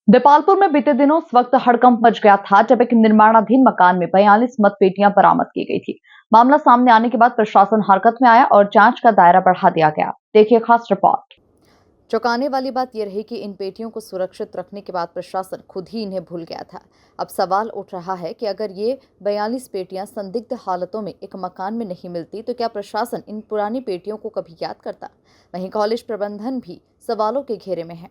देपालपुर में बीते दिनों उस वक्त हड़कंप मच गया था जब एक निर्माणाधीन मकान में 42 मतपेटियां बरामद की गई थी। मामला सामने आने के बाद प्रशासन हरकत में आया और जांच का दायरा बढ़ा दिया गया। देखिए खास रिपोर्ट। चौंकाने वाली बात यह रही कि इन पेटियों को सुरक्षित रखने के बाद प्रशासन खुद ही इन्हें भूल गया था। अब सवाल उठ रहा है कि अगर ये 42 पेटियां संदिग्ध हालतों में एक मकान में नहीं मिलती तो क्या प्रशासन इन पुरानी पेटियों को कभी याद करता? वहीं कॉलेज प्रबंधन भी सवालों के घेरे में है।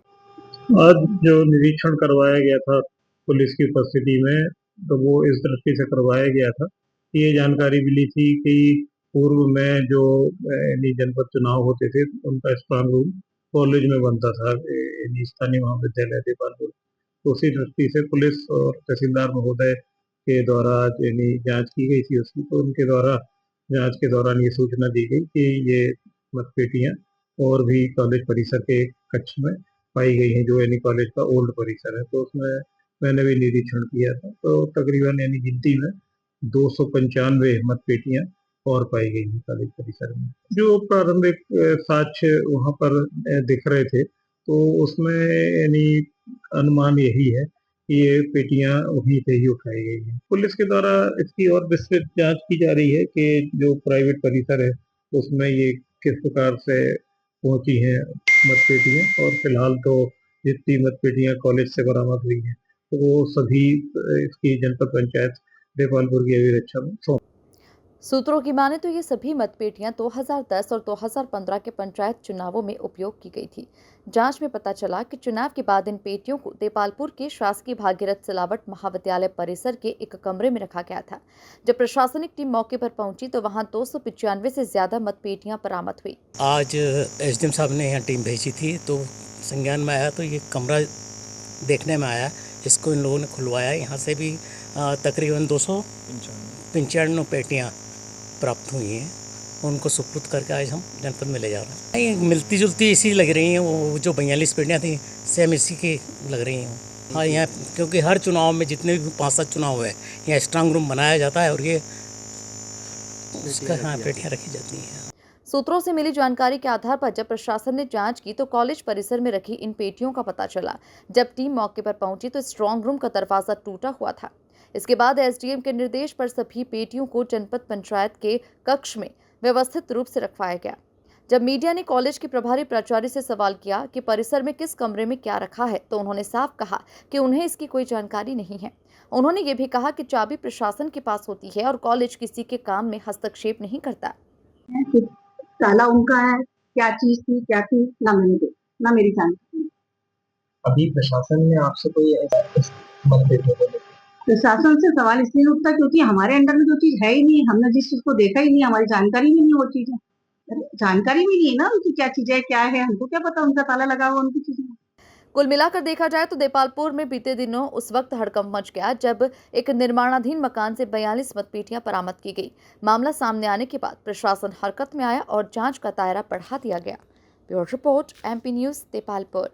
आज जो निरीक्षण करवाया गया था पुलिस की उपस्थिति में, तो वो इस दृष्टि से करवाया गया था कि ये जानकारी मिली थी कि पूर्व में जो जनपद चुनाव होते थे उनका स्ट्रांग रूम कॉलेज में बनता था, स्थानीय महाविद्यालय देपालपुर। तो उसी दृष्टि से पुलिस और तहसीलदार महोदय के द्वारा जांच की गई थी उसकी, तो उनके द्वारा जांच के दौरान ये सूचना दी गई कि ये मतपेटियां और भी कॉलेज परिसर के कक्ष में पाई गई हैं, जो कॉलेज का ओल्ड परिसर है। तो उसमें मैंने भी निरीक्षण किया था, तो तकरीबन गिनती में 295 मतपेटियां और पाई गई हैं कॉलेज परिसर में। जो प्रारंभिक साक्ष्य वहां पर दिख रहे थे, तो उसमें अनुमान यही है कि ये पेटियां वहीं से ही उठाई गई हैं। पुलिस के द्वारा इसकी और विस्तृत जांच की जा रही है कि जो प्राइवेट परिसर है उसमें ये किस प्रकार से पहुंची हैं मतपेटियां, और फिलहाल तो जितनी मतपेटियां कॉलेज से बरामद हुई हैं तो वो सभी इसकी जनपद पंचायत देपालपुर की अभिरक्षा में सौंप। सूत्रों की माने तो ये सभी मतपेटियां 2010 और 2015 के पंचायत चुनावों में उपयोग की गई थी। जांच में पता चला कि चुनाव के बाद इन पेटियों को देपालपुर के शासकीय भागीरथ सिलावट महाविद्यालय परिसर के एक कमरे में रखा गया था। जब प्रशासनिक टीम मौके पर पहुंची तो वहां 295 से ज्यादा मतपेटियां बरामद हुई। आज एसडीएम साहब ने यहाँ टीम भेजी थी, तो संज्ञान में आया तो ये कमरा देखने में आया। इसको इन लोगों ने खुलवाया। यहाँ से भी तकरीबन 295 पेटियाँ प्राप्त हुई हैं। उनको सुपुर्द करके आज हम जनपद में ले जा रहे हैं। मिलती जुलती इसी लग रही हैं, वो जो 42 पेटियाँ थी सेम इसी की लग रही हैं। हाँ, यहाँ क्योंकि हर चुनाव में जितने भी 5-7 चुनाव हुए यहाँ स्ट्रांग रूम बनाया जाता है और ये उसका पेटियाँ रखी जाती हैं। सूत्रों से मिली जानकारी के आधार पर जब प्रशासन ने जांच की तो कॉलेज परिसर में रखी इन पेटियों का पता चला। जब टीम मौके पर पहुंची तो स्ट्रांग रूम का दरवाजा टूटा हुआ था। इसके बाद एसडीएम के निर्देश पर सभी पेटियों को जनपद पंचायत के कक्ष में व्यवस्थित रूप से रखवाया गया। जब मीडिया ने कॉलेज के प्रभारी प्राचार्य से सवाल किया कि परिसर में किस कमरे में क्या रखा है, तो उन्होंने साफ कहा कि उन्हें इसकी कोई जानकारी नहीं है। उन्होंने ये भी कहा कि चाबी प्रशासन के पास होती है और कॉलेज किसी के काम में हस्तक्षेप नहीं करता। ताला उनका है, क्या चीज थी क्या थी ना मेरी जानकारी। अभी प्रशासन ने आपसे कोई प्रशासन से सवाल इसलिए उठता क्योंकि हमारे अंडर में जो चीज है ही नहीं, हमने जिस चीज को देखा ही नहीं, हमारी जानकारी भी नहीं वो चीज है। जानकारी भी नहीं है ना उनकी क्या चीज है क्या है, हमको क्या पता उनका ताला लगा हुआ उनकी चीज में। कुल मिलाकर देखा जाए तो देपालपुर में बीते दिनों उस वक्त हड़कंप मच गया जब एक निर्माणाधीन मकान से 42 मतपेटियां बरामद की गई। मामला सामने आने के बाद प्रशासन हरकत में आया और जांच का दायरा बढ़ा दिया गया। Bureau report, MP news, Depalpur.